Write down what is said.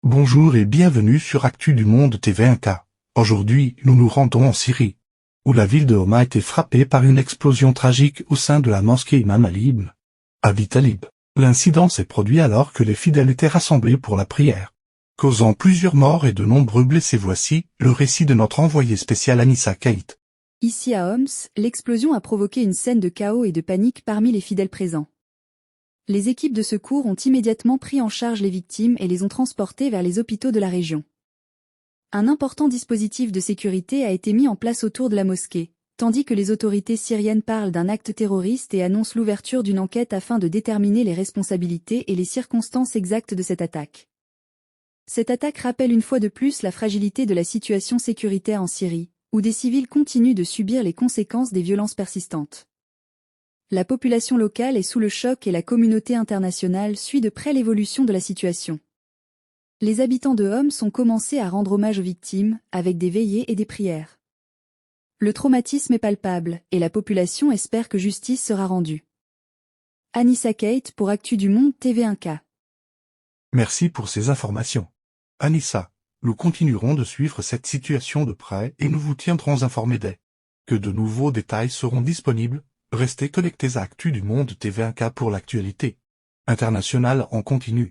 Bonjour et bienvenue sur Actu du Monde TV1K. Aujourd'hui, nous nous rendons en Syrie, où la ville de Homs a été frappée par une explosion tragique au sein de la mosquée Imam Ali ibn Abi Talib. L'incident s'est produit alors que les fidèles étaient rassemblés pour la prière, causant plusieurs morts et de nombreux blessés. Voici le récit de notre envoyé spécial Anissa Kate. Ici à Homs, l'explosion a provoqué une scène de chaos et de panique parmi les fidèles présents. Les équipes de secours ont immédiatement pris en charge les victimes et les ont transportées vers les hôpitaux de la région. Un important dispositif de sécurité a été mis en place autour de la mosquée, tandis que les autorités syriennes parlent d'un acte terroriste et annoncent l'ouverture d'une enquête afin de déterminer les responsabilités et les circonstances exactes de cette attaque. Cette attaque rappelle une fois de plus la fragilité de la situation sécuritaire en Syrie, où des civils continuent de subir les conséquences des violences persistantes. La population locale est sous le choc et la communauté internationale suit de près l'évolution de la situation. Les habitants de Homs ont commencé à rendre hommage aux victimes, avec des veillées et des prières. Le traumatisme est palpable, et la population espère que justice sera rendue. Anissa Kate pour Actu du Monde TV1K. Merci pour ces informations. Anissa, nous continuerons de suivre cette situation de près et nous vous tiendrons informés dès que de nouveaux détails seront disponibles. Restez connectés à Actu du Monde TV1K pour l'actualité internationale en continu.